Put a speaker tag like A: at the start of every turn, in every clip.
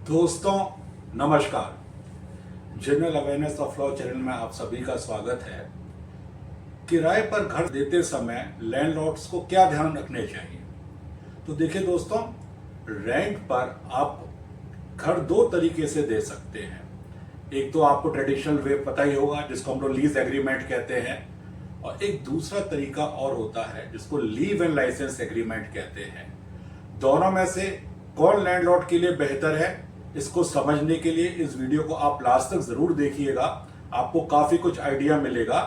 A: दोस्तों नमस्कार। General awareness of law channel में आप सभी का स्वागत है। किराए पर घर देते समय लैंडलॉर्ड्स को क्या ध्यान रखने चाहिए? तो देखिए दोस्तों, रेंट पर आप घर दो तरीके से दे सकते हैं। एक तो आपको ट्रेडिशनल वे पता ही होगा, जिसको हम लोग लीज एग्रीमेंट कहते हैं, और एक दूसरा तरीका और होता है जिसको लीव एंड लाइसेंस एग्रीमेंट कहते हैं। दोनों में से कौन लैंडलॉर्ड के लिए बेहतर है, इसको समझने के लिए इस वीडियो को आप लास्ट तक जरूर देखिएगा, आपको काफी कुछ आइडिया मिलेगा।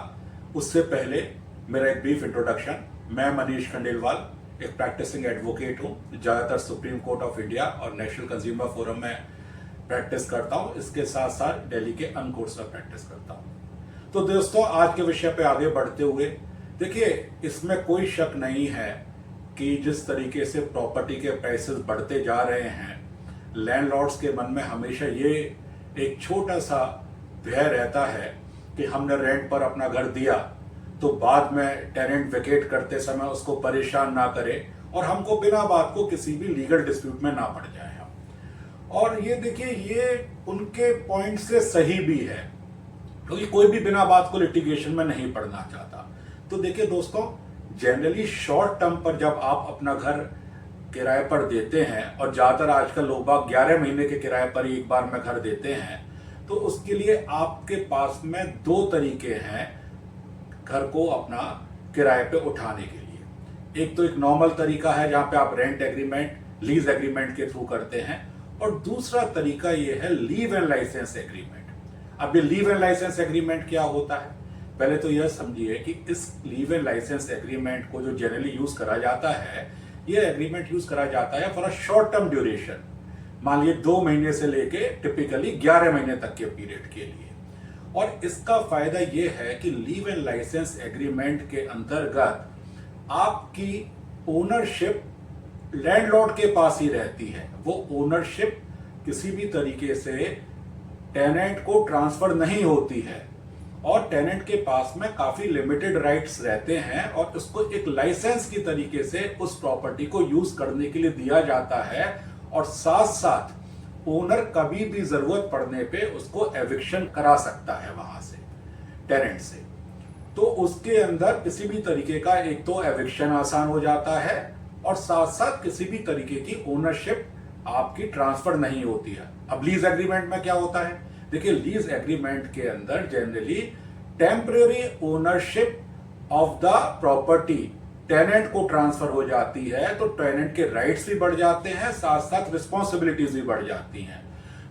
A: उससे पहले मेरा एक ब्रीफ इंट्रोडक्शन। मैं मनीष खंडेलवाल एक प्रैक्टिसिंग एडवोकेट हूं, ज्यादातर सुप्रीम कोर्ट ऑफ इंडिया और नेशनल कंज्यूमर फोरम में प्रैक्टिस करता हूं। इसके साथ साथ दिल्ली के अन कोर्ट्स में प्रैक्टिस करता हूं। तो दोस्तों, आज के विषय पे आगे बढ़ते हुए देखिए, इसमें कोई शक नहीं है कि जिस तरीके से प्रॉपर्टी के प्राइसेस बढ़ते जा रहे हैं, लैंडलॉर्ड्स के मन में हमेशा ये एक छोटा सा भय रहता है कि हमने रेंट पर अपना घर दिया तो बाद में टेनेंट वेकेट करते समय उसको परेशान ना करे और हमको बिना बात को किसी भी लीगल डिस्प्यूट में ना पड़ जाए हम। और ये देखिए, ये उनके पॉइंट से सही भी है, क्योंकि कोई भी बिना बात को लिटिगेशन में नहीं पड़ना चाहता। तो देखिए दोस्तों, जनरली शॉर्ट टर्म पर जब आप अपना घर किराए पर देते हैं, और ज्यादातर आजकल लोग बाग 11 महीने के किराए पर ही एक बार में घर देते हैं, तो उसके लिए आपके पास में दो तरीके हैं घर को अपना किराए पे उठाने के लिए। एक तो एक नॉर्मल तरीका है जहां पे आप रेंट एग्रीमेंट, लीज एग्रीमेंट के थ्रू करते हैं, और दूसरा तरीका ये है लीव एंड लाइसेंस एग्रीमेंट। अब ये लीव एंड लाइसेंस एग्रीमेंट क्या होता है, पहले तो यह समझिए कि इस लीव एंड लाइसेंस एग्रीमेंट को जो जनरली यूज करा जाता है, ये एग्रीमेंट यूज करा जाता है for a short term duration. मान लीजिए 2 महीने से लेके टिपिकली 11 महीने तक के पीरियड के लिए। और इसका फायदा ये है कि लीव एंड लाइसेंस एग्रीमेंट के अंतर्गत आपकी ओनरशिप लैंडलॉर्ड के पास ही रहती है। वो ओनरशिप किसी भी तरीके से टेनेंट को ट्रांसफर नहीं होती है, और टेनेंट के पास में काफी लिमिटेड राइट्स रहते हैं, और उसको एक लाइसेंस की तरीके से उस प्रॉपर्टी को यूज करने के लिए दिया जाता है। और साथ साथ ओनर कभी भी जरूरत पड़ने पे उसको एविक्शन करा सकता है वहां से, टेनेंट से। तो उसके अंदर किसी भी तरीके का एक तो एविक्शन आसान हो जाता है, और साथ साथ किसी भी तरीके की ओनरशिप आपकी ट्रांसफर नहीं होती है। अब लीज एग्रीमेंट में क्या होता है, देखिए, लीज एग्रीमेंट के अंदर generally temporary ownership of the property tenant को ट्रांसफर हो जाती है, तो टेनेंट के राइट्स भी बढ़ जाते हैं, साथ साथ रिस्पॉन्सिबिलिटीज भी बढ़ जाती हैं।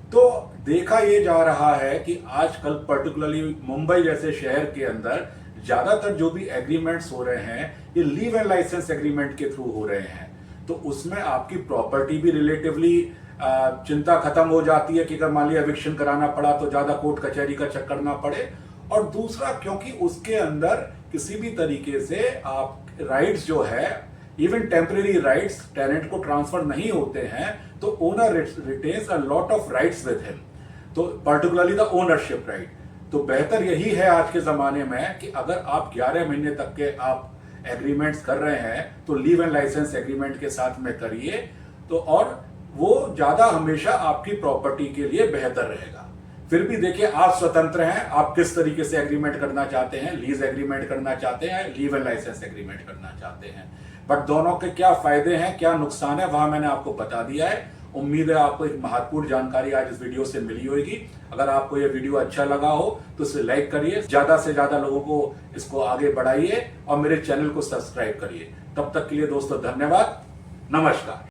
A: तो देखा यह जा रहा है कि आजकल पर्टिकुलरली मुंबई जैसे शहर के अंदर ज्यादातर जो भी एग्रीमेंट्स हो रहे हैं, ये लीव एंड लाइसेंस एग्रीमेंट के थ्रू हो रहे हैं। तो उसमें आपकी प्रॉपर्टी भी रिलेटिवली चिंता खत्म हो जाती है कि अगर मान लिया एविक्शन कराना पड़ा तो ज्यादा कोर्ट कचहरी का चक्कर ना पड़े। और दूसरा, क्योंकि उसके अंदर किसी भी तरीके से आप राइट्स जो है, इवन टेम्परेरी राइट्स टेनेंट को ट्रांसफर नहीं होते हैं, तो owner retains a lot of rights with him, तो पर्टिकुलरली द ओनरशिप राइट। तो बेहतर यही है आज के जमाने में कि अगर आप 11 महीने तक के आप एग्रीमेंट्स कर रहे हैं, तो लीव एंड लाइसेंस एग्रीमेंट के साथ में करिए, तो और वो ज्यादा हमेशा आपकी प्रॉपर्टी के लिए बेहतर रहेगा। फिर भी देखिए, आप स्वतंत्र हैं, आप किस तरीके से एग्रीमेंट करना चाहते हैं, लीज एग्रीमेंट करना चाहते हैं, लीव एंड लाइसेंस एग्रीमेंट करना चाहते हैं। बट दोनों के क्या फायदे हैं, क्या नुकसान है, वहां मैंने आपको बता दिया है। उम्मीद है आपको एक महत्वपूर्ण जानकारी आज इस वीडियो से मिली होगी। अगर आपको यह वीडियो अच्छा लगा हो तो इसे लाइक करिए, ज्यादा से ज्यादा लोगों को इसको आगे बढ़ाइए, और मेरे चैनल को सब्सक्राइब करिए। तब तक के लिए दोस्तों धन्यवाद, नमस्कार।